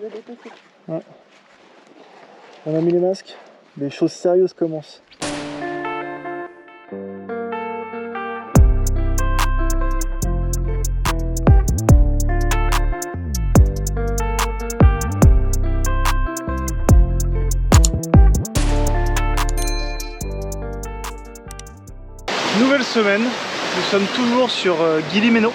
déconfinement. Ouais. On a mis les masques, les choses sérieuses commencent. Nouvelle semaine, nous sommes toujours sur Gili-Meno,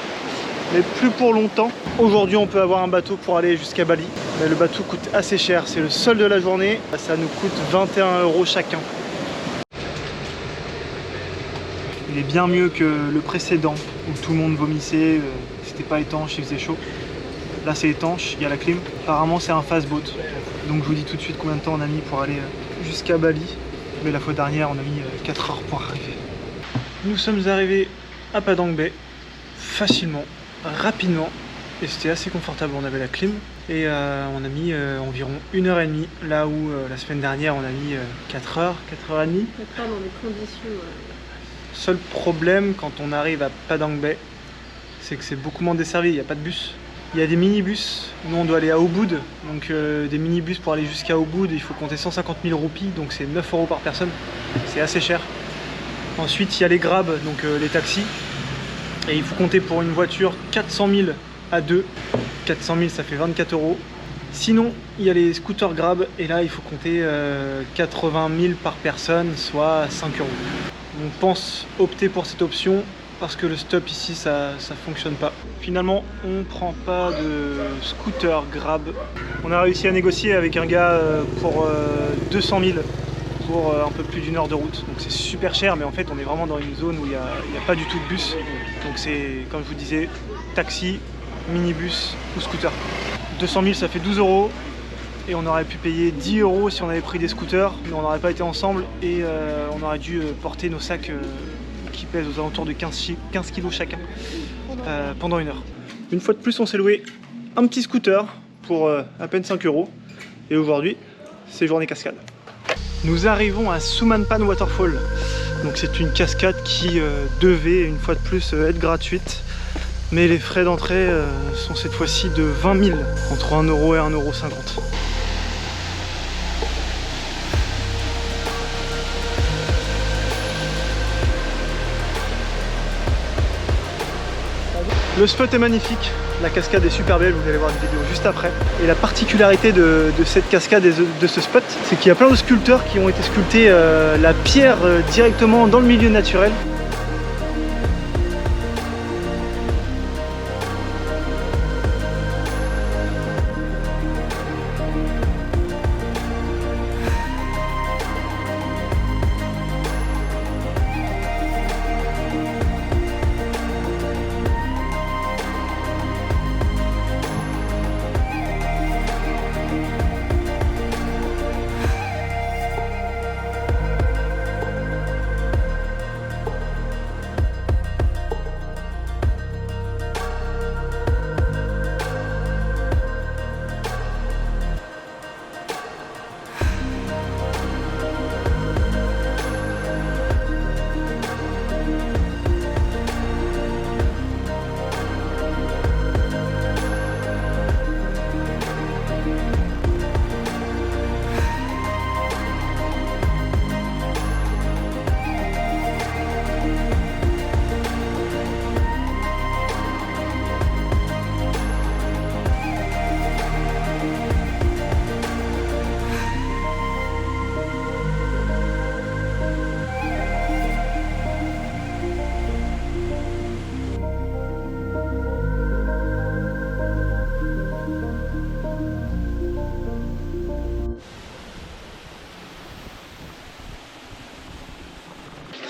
mais plus pour longtemps. Aujourd'hui on peut avoir un bateau pour aller jusqu'à Bali, mais le bateau coûte assez cher, c'est le seul de la journée, ça nous coûte 21 € chacun. Il est bien mieux que le précédent, où tout le monde vomissait, c'était pas étanche, il faisait chaud. Là c'est étanche, il y a la clim, apparemment c'est un fast boat, donc je vous dis tout de suite combien de temps on a mis pour aller jusqu'à Bali, mais la fois dernière on a mis 4 heures pour arriver. Nous sommes arrivés à Padang Bay facilement, rapidement, et c'était assez confortable, on avait la clim et on a mis environ 1h30 là où la semaine dernière on a mis 4 heures, 4h30. 4 heures dans des conditions... Seul problème quand on arrive à Padang Bay, c'est que c'est beaucoup moins desservi, il n'y a pas de bus. Il y a des minibus, nous on doit aller à Ubud, donc des minibus pour aller jusqu'à Ubud, il faut compter 150 000 roupies, donc c'est 9 € par personne, c'est assez cher. Ensuite il y a les grabs, donc les taxis, et il faut compter pour une voiture 400 000 à 2, 400 000 ça fait 24 €. Sinon il y a les scooters grab, et là il faut compter 80 000 par personne, soit 5 €. On pense opter pour cette option parce que le stop ici ça fonctionne pas. Finalement on prend pas de scooter grab. On a réussi à négocier avec un gars pour 200 000 pour un peu plus d'1 heure de route. Donc c'est super cher, mais en fait on est vraiment dans une zone où il n'y a pas du tout de bus. Donc c'est, comme je vous disais, taxi, minibus ou scooter. 200 000 ça fait 12 € et on aurait pu payer 10 € si on avait pris des scooters, mais on n'aurait pas été ensemble et on aurait dû porter nos sacs qui pèsent aux alentours de 15 kg chacun pendant 1 heure. Une fois de plus on s'est loué un petit scooter pour à peine 5 € et aujourd'hui c'est journée cascade. Nous arrivons à Sumanpan Waterfall, donc c'est une cascade qui devait une fois de plus être gratuite, mais les frais d'entrée sont cette fois-ci de 20 000, entre 1 € et 1,50 €. Le spot est magnifique, la cascade est super belle, vous allez voir une vidéo juste après. Et la particularité de cette cascade et de ce spot, c'est qu'il y a plein de sculpteurs qui ont été sculptés la pierre directement dans le milieu naturel.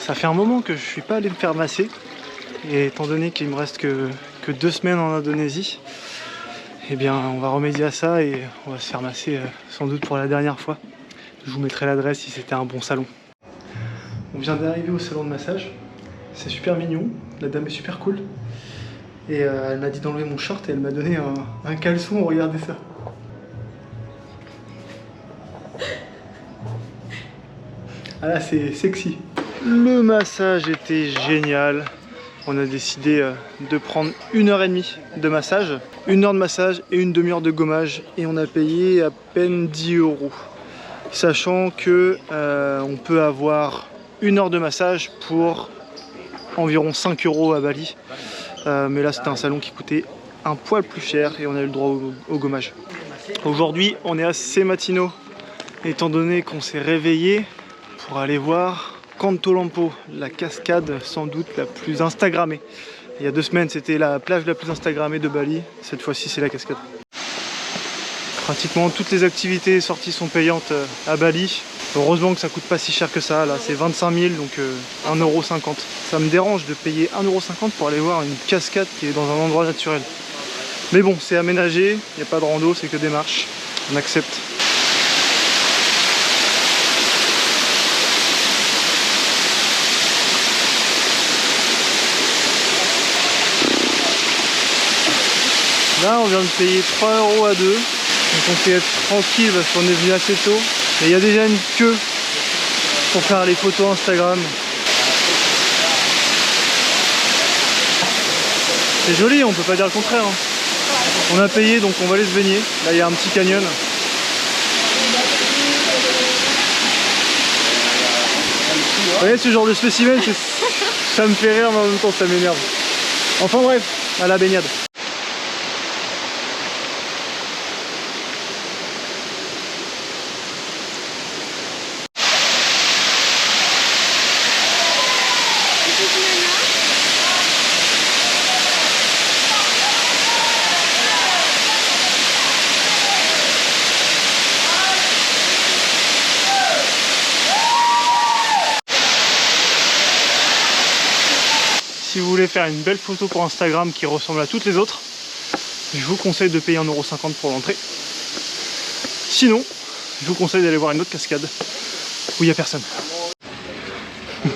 Ça fait un moment que je suis pas allé me faire masser, et étant donné qu'il me reste que 2 semaines en Indonésie, eh bien on va remédier à ça et on va se faire masser sans doute pour la dernière fois. Je vous mettrai l'adresse si c'était un bon salon. On vient d'arriver au salon de massage, c'est super mignon, la dame est super cool, et elle m'a dit d'enlever mon short et elle m'a donné un caleçon, regardez ça. Ah là c'est sexy. Le massage était génial. on a décidé de prendre 1h30 de massage, 1 heure de massage et une demi-heure de gommage, et on a payé à peine 10 €. Sachant que on peut avoir 1 heure de massage pour environ 5 € à Bali. Mais là c'était un salon qui coûtait un poil plus cher et on a eu le droit au gommage. Aujourd'hui on est assez matinaux étant donné qu'on s'est réveillé pour aller voir Canto Lampo, la cascade sans doute la plus instagrammée. Il y a 2 semaines c'était la plage la plus instagrammée de Bali, cette fois-ci c'est la cascade. Pratiquement toutes les activités et sorties sont payantes à Bali. Heureusement que ça coûte pas si cher que ça, là c'est 25 000 donc 1,50 €. Ça me dérange de payer 1,50 € pour aller voir une cascade qui est dans un endroit naturel. Mais bon, c'est aménagé, il n'y a pas de rando, c'est que des marches, on accepte. Là on vient de payer 3 € à 2, donc on fait être tranquille parce qu'on est venu assez tôt. Et il y a déjà une queue pour faire les photos Instagram. C'est joli, on peut pas dire le contraire. On a payé donc on va aller se baigner. Là il y a un petit canyon. Vous voyez ce genre de spécimen, ça me fait rire mais en même temps ça m'énerve. Enfin bref, à la baignade. Si vous voulez faire une belle photo pour Instagram qui ressemble à toutes les autres, je vous conseille de payer 1,50 € pour l'entrée. Sinon, je vous conseille d'aller voir une autre cascade où il n'y a personne.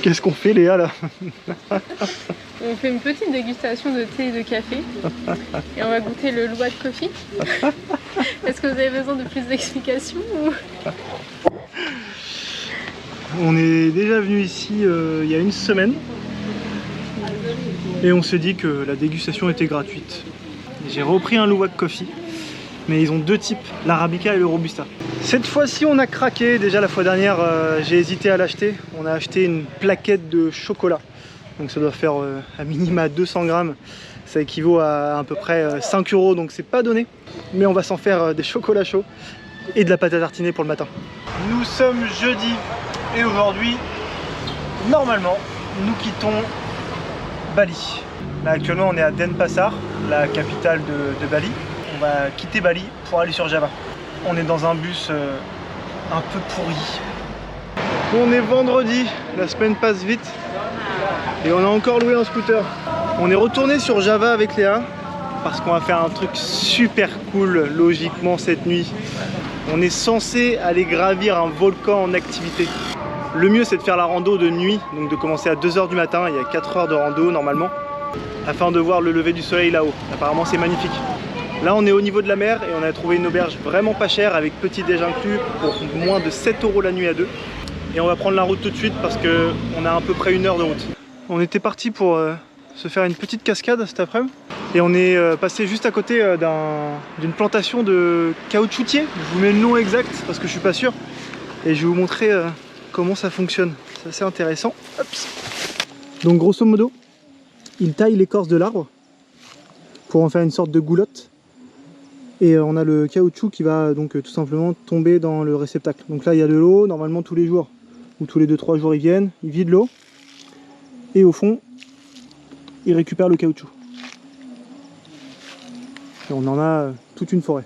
Qu'est-ce qu'on fait Léa là? On fait une petite dégustation de thé et de café et on va goûter le luwak coffee. Est-ce que vous avez besoin de plus d'explications ou... On est déjà venu ici il y a 1 semaine et on s'est dit que la dégustation était gratuite. J'ai repris un luwak coffee, mais ils ont 2 types, l'arabica et le robusta. Cette fois-ci on a craqué. Déjà la fois dernière j'ai hésité à l'acheter. On a acheté une plaquette de chocolat, donc ça doit faire à minima 200 grammes. Ça équivaut à peu près 5 €, donc c'est pas donné. Mais on va s'en faire des chocolats chauds et de la pâte à tartiner pour le matin. Nous sommes jeudi et aujourd'hui, normalement, nous quittons Bali. Là actuellement on est à Denpasar, la capitale de Bali. On va quitter Bali pour aller sur Java. On est dans un bus un peu pourri. On est vendredi, la semaine passe vite et on a encore loué un scooter. On est retourné sur Java avec Léa parce qu'on va faire un truc super cool logiquement cette nuit. On est censé aller gravir un volcan en activité. Le mieux c'est de faire la rando de nuit, donc de commencer à 2 h du matin, il y a 4 heures de rando normalement, afin de voir le lever du soleil là-haut. Apparemment c'est magnifique. Là on est au niveau de la mer et on a trouvé une auberge vraiment pas chère avec petit déj inclus pour moins de 7 € la nuit à 2. Et on va prendre la route tout de suite parce qu'on a à peu près 1 heure de route. On était parti pour se faire une petite cascade cet après-midi et on est passé juste à côté d'une plantation de caoutchoutiers. Je vous mets le nom exact parce que je suis pas sûr et je vais vous montrer comment ça fonctionne. C'est assez intéressant. Hops. Donc grosso modo, ils taillent l'écorce de l'arbre pour en faire une sorte de goulotte. Et on a le caoutchouc qui va donc tout simplement tomber dans le réceptacle. Donc là il y a de l'eau, normalement tous les jours, ou tous les 2-3 jours ils viennent, ils vident l'eau. Et au fond, ils récupèrent le caoutchouc. Et on en a toute une forêt.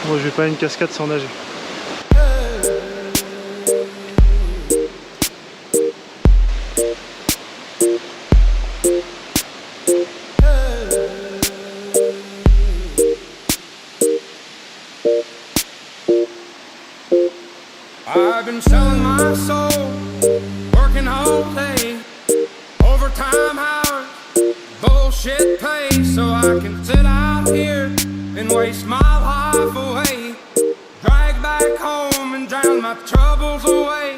Moi je vais pas à une cascade sans nager. I've been selling my soul, working all day, overtime hours, bullshit pay, so I can sit out here and waste my life away, drag back home and drown my troubles away.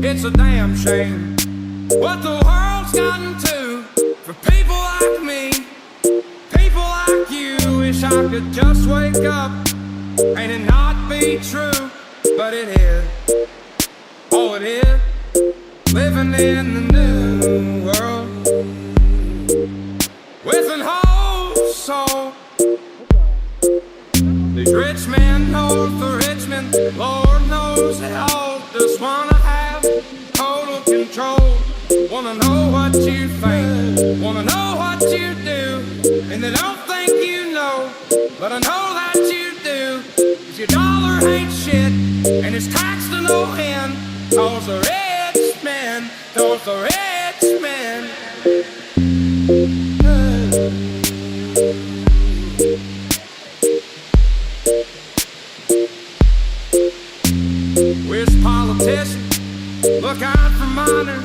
It's a damn shame what the world's gotten to for people like me, people like you. Wish I could just wake up and it not be true, but it is. Oh, it is. Living in the new world with an whole soul. These rich men north of Richmond, Lord knows they all just wanna have total control. Wanna know what you think, wanna know what you do, and they don't think you know, but I know that you do. 'Cause your dollar ain't shit, and it's taxed to no end. Cause the rich men, cause the rich men. Wish politicians look out for miners,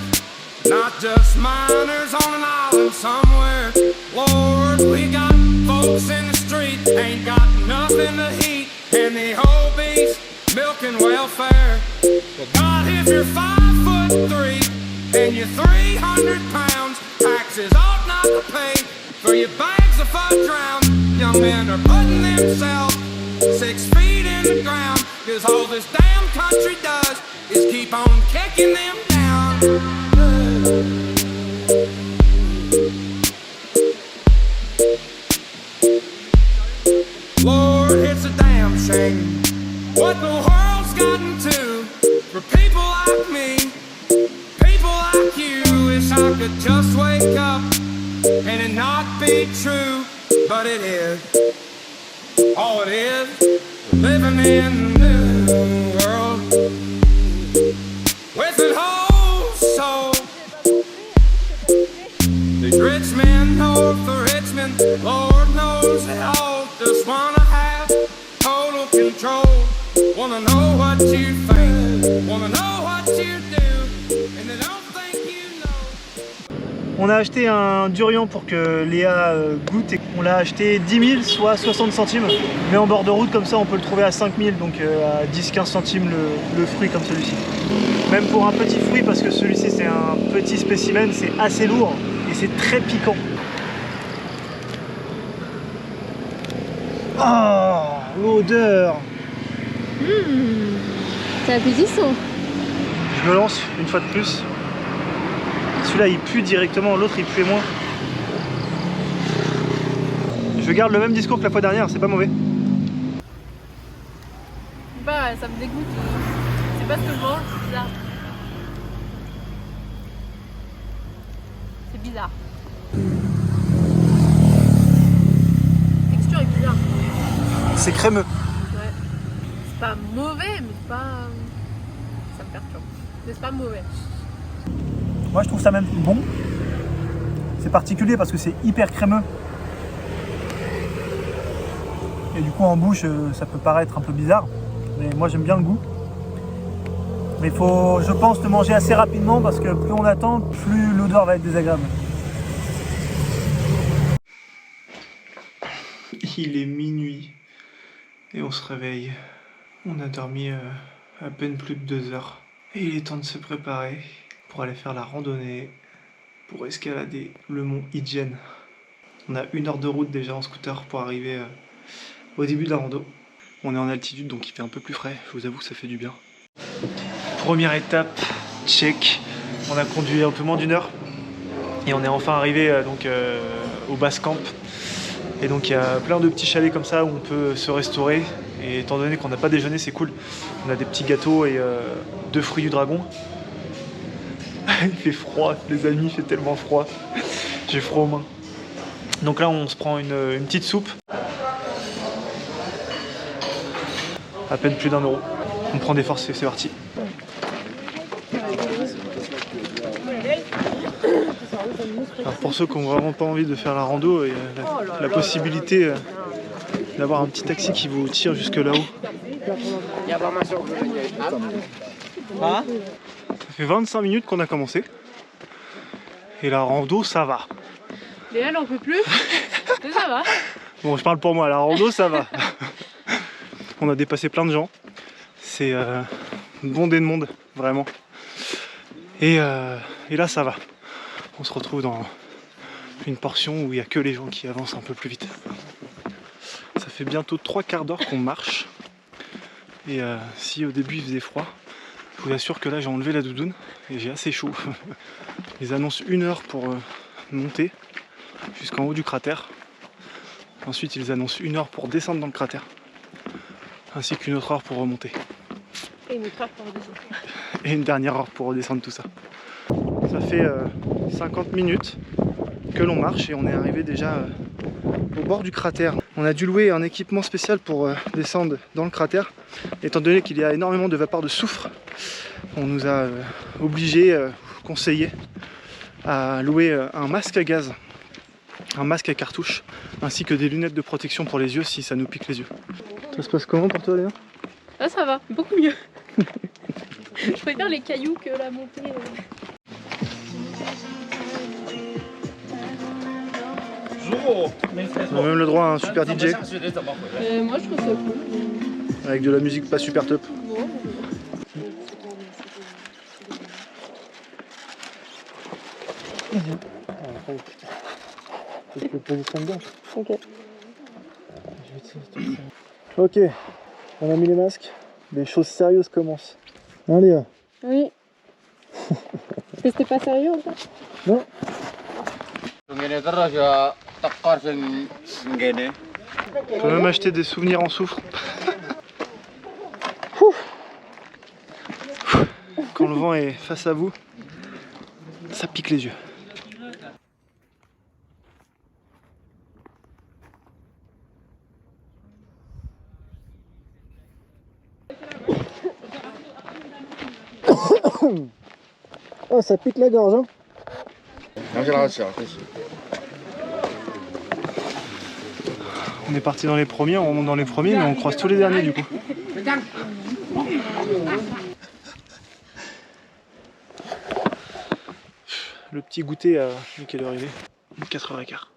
not just miners on an island somewhere. Lord, we got folks in the street, ain't got nothing to eat, and the whole beast milking welfare. Well, God, if you're 5'3" and you're 300 pounds, taxes ought not to pay for your bags of fudge round. Young men are putting themselves 6 feet in the ground, 'cause all this damn country does is keep on kicking them down. Lord, it's a damn shame what the world's gotten to for people like me, people like you. Wish I could just wake up and it not be true, but it is. Oh, it is. Living in the new world with an whole soul. These rich men north of Richmond, Lord knows they all just wanna have total control. Wanna know what you think, wanna know what you do, and they don't think you know. On a acheté un durian pour que Léa goûte, et on l'a acheté 10 000, soit 60 centimes. Mais en bord de route, comme ça, on peut le trouver à 5 000, donc à 10-15 centimes le fruit comme celui-ci. Même pour un petit fruit, parce que celui-ci c'est un petit spécimen, c'est assez lourd et c'est très piquant. Oh, l'odeur! C'est appétissant. Je me lance une fois de plus. Celui-là il pue directement, l'autre il puait moins. Je garde le même discours que la fois dernière, c'est pas mauvais. Bah, ça me dégoûte. C'est pas ce que je mange, c'est bizarre. C'est bizarre. La texture est bizarre. C'est crémeux. Ouais. C'est pas mauvais, mais c'est pas. Ça me perturbe. Mais c'est pas mauvais. Moi je trouve ça même bon. C'est particulier parce que c'est hyper crémeux. Et du coup en bouche ça peut paraître un peu bizarre. Mais moi j'aime bien le goût. Mais il faut, je pense, le manger assez rapidement parce que plus on attend, plus l'odeur va être désagréable. Il est minuit et on se réveille. On a dormi à peine plus de 2 heures. Et il est temps de se préparer pour aller faire la randonnée, pour escalader le mont Idjen. On a 1 heure de route déjà en scooter pour arriver au début de la rando. On est en altitude donc il fait un peu plus frais, je vous avoue que ça fait du bien. Première étape, check. On a conduit un peu moins d'1 heure et on est enfin arrivé au base camp. Et donc il y a plein de petits chalets comme ça où on peut se restaurer. Et étant donné qu'on n'a pas déjeuné, c'est cool. On a des petits gâteaux et 2 fruits du dragon. Il fait froid, les amis, il fait tellement froid. J'ai froid aux mains. Donc là, on se prend une petite soupe. À peine plus d'1 euro. On prend des forces et c'est parti. Alors pour ceux qui n'ont vraiment pas envie de faire la rando, il y a la possibilité d'avoir un petit taxi qui vous tire jusque là-haut. Ça fait 25 minutes qu'on a commencé. Et la rando, ça va. Léa, elle en peut plus. Mais ça va. Bon, je parle pour moi, la rando, ça va. On a dépassé plein de gens. C'est bondé de monde, vraiment. Et là ça va. On se retrouve dans une portion où il n'y a que les gens qui avancent un peu plus vite. Ça fait bientôt 3/4 d'heure qu'on marche. Et si au début il faisait froid, je vous assure que là j'ai enlevé la doudoune et j'ai assez chaud. Ils annoncent 1 heure pour monter jusqu'en haut du cratère. Ensuite ils annoncent 1 heure pour descendre dans le cratère. Ainsi qu'une autre heure pour remonter. Et une autre heure pour redescendre. Et une dernière heure pour redescendre tout ça. Ça fait 50 minutes que l'on marche et on est arrivé déjà au bord du cratère. On a dû louer un équipement spécial pour descendre dans le cratère. Étant donné qu'il y a énormément de vapeur de soufre, on nous a obligés, conseillé à louer un masque à gaz, un masque à cartouche, ainsi que des lunettes de protection pour les yeux si ça nous pique les yeux. Ça se passe comment pour toi, Léa? Ah ça va, beaucoup mieux. Je préfère les cailloux que la montée. On a même le droit à un super DJ. Moi je trouve ça cool. Avec de la musique pas super top. Ok. Ok, on a mis les masques. Les choses sérieuses commencent. Hein Léa? Oui. Parce que c'était pas sérieux en fait? Non. On peut même acheter des souvenirs en soufre. Quand le vent est face à vous, ça pique les yeux. Oh, ça pique la gorge, hein. On est parti dans les premiers, on remonte dans les premiers, mais on croise tous les derniers du coup. Le petit goûter à quelle heure il est? 4h15.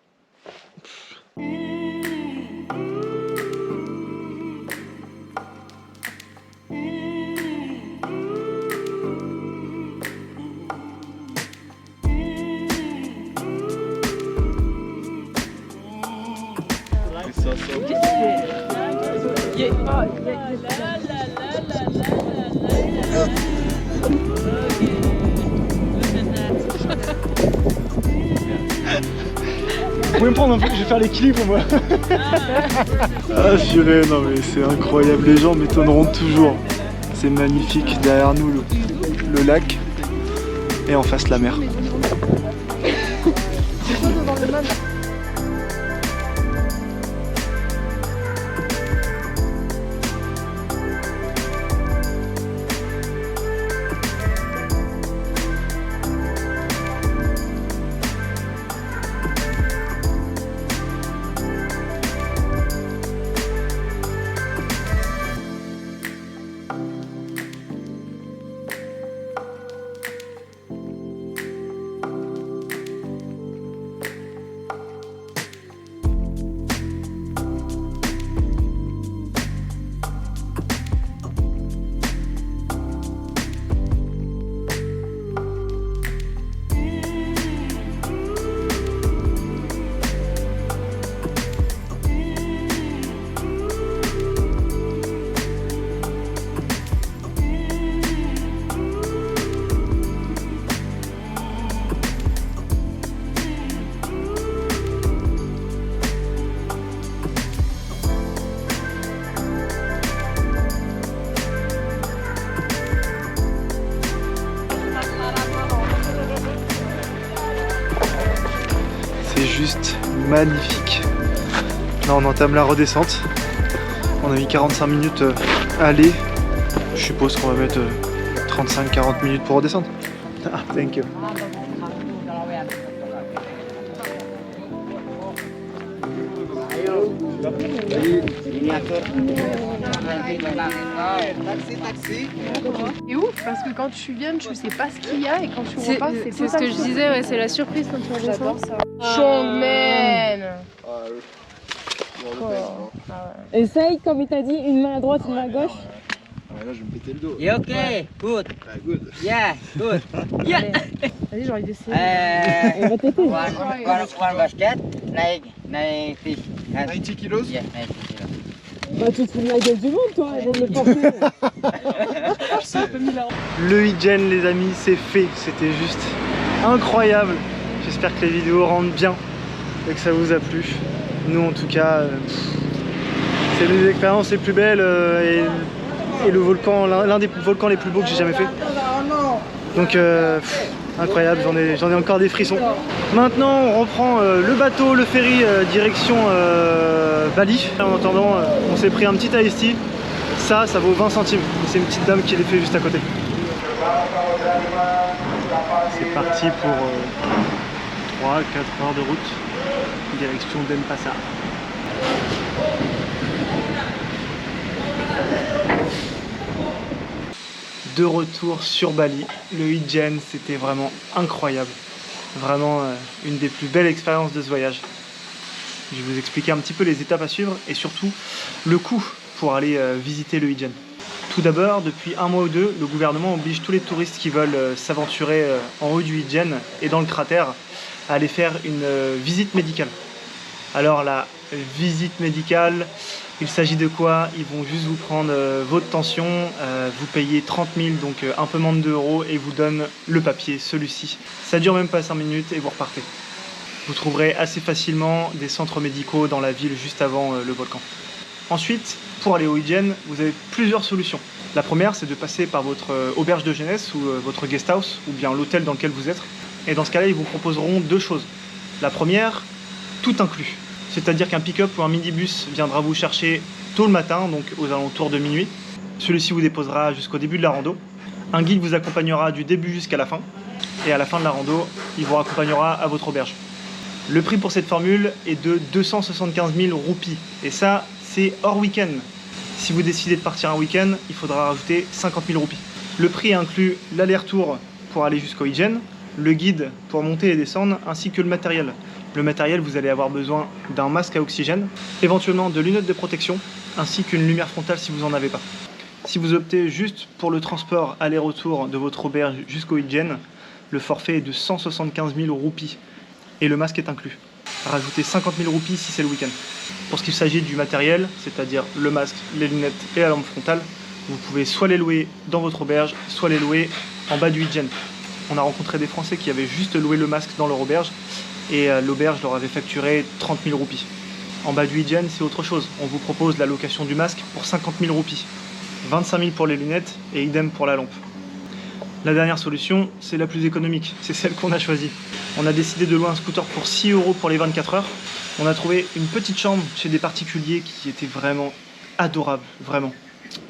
Vous pouvez me prendre un peu, je vais faire l'équilibre moi. Ah purée, non mais c'est incroyable, les gens m'étonneront toujours. C'est magnifique, derrière nous le lac et en face la mer. C'est juste magnifique. Là on entame la redescente. On a mis 45 minutes à aller. Je suppose qu'on va mettre 35-40 minutes pour redescendre. Ah, thank you. Et ouf, parce que quand tu viens, tu sais pas ce qu'il y a, et quand tu repars, c'est ce que je disais, ouais, c'est la surprise quand tu redescends. Showman. Essaye, comme il t'a dit, une main à droite, une main à gauche. Ouais, là, je vais me péter le dos. Yeah, okay, good. Ah, good. Yeah, good. Yeah. Allez, j'ai envie d'essayer. On va têter. One basket, nine fish. 90 kilos? Yeah, 90 kilos. Bah, tu te fous de la gueule du monde, toi, ils vont me le porter. Le Hidjen, les amis, c'est fait. C'était juste incroyable. J'espère que les vidéos rendent bien et que ça vous a plu. Nous, en tout cas, c'est l'une des expériences les plus belles et le volcan, l'un des volcans les plus beaux que j'ai jamais fait. Donc, incroyable, j'en ai encore des frissons. Maintenant, on reprend le bateau, le ferry, direction Bali. En attendant, on s'est pris un petit iced tea. Ça vaut 20 centimes. C'est une petite dame qui les fait juste à côté. C'est parti pour 3-4 heures de route, direction Denpasar. De retour sur Bali, le Hidjen, c'était vraiment incroyable. Vraiment une des plus belles expériences de ce voyage. Je vais vous expliquer un petit peu les étapes à suivre et surtout le coût pour aller visiter le Hidjen. Tout d'abord, depuis un mois ou deux, le gouvernement oblige tous les touristes qui veulent s'aventurer en haut du Hidjen et dans le cratère à aller faire une visite médicale. Alors la visite médicale, il s'agit de quoi? Ils vont juste vous prendre votre tension, vous payez 30 000, donc un peu moins de 2 € et vous donnent le papier, celui-ci. Ça dure même pas 5 minutes et vous repartez. Vous trouverez assez facilement des centres médicaux dans la ville juste avant le volcan. Ensuite, pour aller au Hidjen, vous avez plusieurs solutions. La première, c'est de passer par votre auberge de jeunesse ou votre guest house, ou bien l'hôtel dans lequel vous êtes. Et dans ce cas-là, ils vous proposeront deux choses. La première, tout inclus. C'est-à-dire qu'un pick-up ou un minibus viendra vous chercher tôt le matin, donc aux alentours de minuit. Celui-ci vous déposera jusqu'au début de la rando. Un guide vous accompagnera du début jusqu'à la fin. Et à la fin de la rando, il vous accompagnera à votre auberge. Le prix pour cette formule est de 275 000 roupies. Et ça, c'est hors week-end. Si vous décidez de partir un week-end, il faudra rajouter 50 000 roupies. Le prix inclut l'aller-retour pour aller jusqu'au Hidjen, le guide pour monter et descendre, ainsi que le matériel. Le matériel, vous allez avoir besoin d'un masque à oxygène, éventuellement de lunettes de protection, ainsi qu'une lumière frontale si vous n'en avez pas. Si vous optez juste pour le transport aller-retour de votre auberge jusqu'au Hidjen, le forfait est de 175 000 roupies et le masque est inclus. Rajoutez 50 000 roupies si c'est le week-end. Pour ce qu'il s'agit du matériel, c'est-à-dire le masque, les lunettes et la lampe frontale, vous pouvez soit les louer dans votre auberge, soit les louer en bas du Hidjen. On a rencontré des Français qui avaient juste loué le masque dans leur auberge et l'auberge leur avait facturé 30 000 roupies. En bas du Hidjen, c'est autre chose. On vous propose la location du masque pour 50 000 roupies, 25 000 pour les lunettes et idem pour la lampe. La dernière solution, c'est la plus économique, c'est celle qu'on a choisie. On a décidé de louer un scooter pour 6 € pour les 24 heures. On a trouvé une petite chambre chez des particuliers qui était vraiment adorable, vraiment.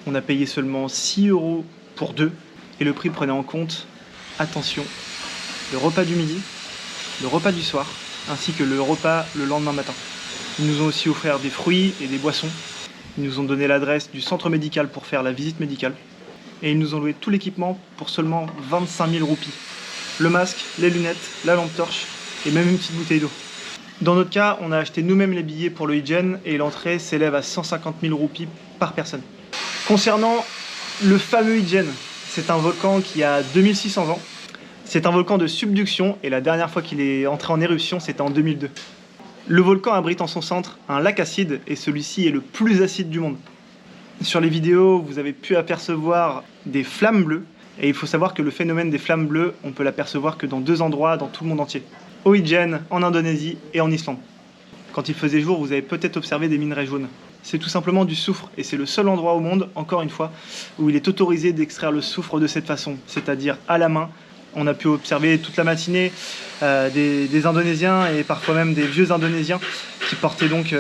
On a payé seulement 6 € pour deux et le prix prenait en compte, attention, le repas du midi, le repas du soir, ainsi que le repas le lendemain matin. Ils nous ont aussi offert des fruits et des boissons. Ils nous ont donné l'adresse du centre médical pour faire la visite médicale. Et ils nous ont loué tout l'équipement pour seulement 25 000 roupies. Le masque, les lunettes, la lampe torche et même une petite bouteille d'eau. Dans notre cas, on a acheté nous-mêmes les billets pour le Hidjen et l'entrée s'élève à 150 000 roupies par personne. Concernant le fameux Hidjen, c'est un volcan qui a 2600 ans. C'est un volcan de subduction et la dernière fois qu'il est entré en éruption, c'était en 2002. Le volcan abrite en son centre un lac acide et celui-ci est le plus acide du monde. Sur les vidéos, vous avez pu apercevoir des flammes bleues et il faut savoir que le phénomène des flammes bleues, on peut l'apercevoir que dans 2 endroits dans tout le monde entier. Au Hidjen, en Indonésie et en Islande. Quand il faisait jour, vous avez peut-être observé des minerais jaunes. C'est tout simplement du soufre et c'est le seul endroit au monde, encore une fois, où il est autorisé d'extraire le soufre de cette façon, c'est-à-dire à la main. On a pu observer toute la matinée des Indonésiens et parfois même des vieux Indonésiens qui portaient donc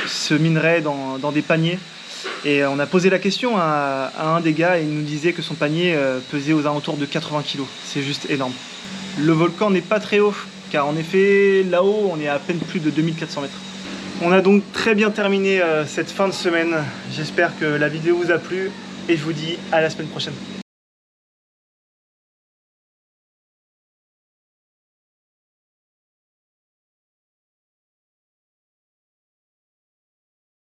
ce minerai dans des paniers. Et on a posé la question à un des gars et il nous disait que son panier pesait aux alentours de 80 kg. C'est juste énorme. Le volcan n'est pas très haut, car en effet, là-haut, on est à peine plus de 2400 mètres. On a donc très bien terminé cette fin de semaine. J'espère que la vidéo vous a plu et je vous dis à la semaine prochaine.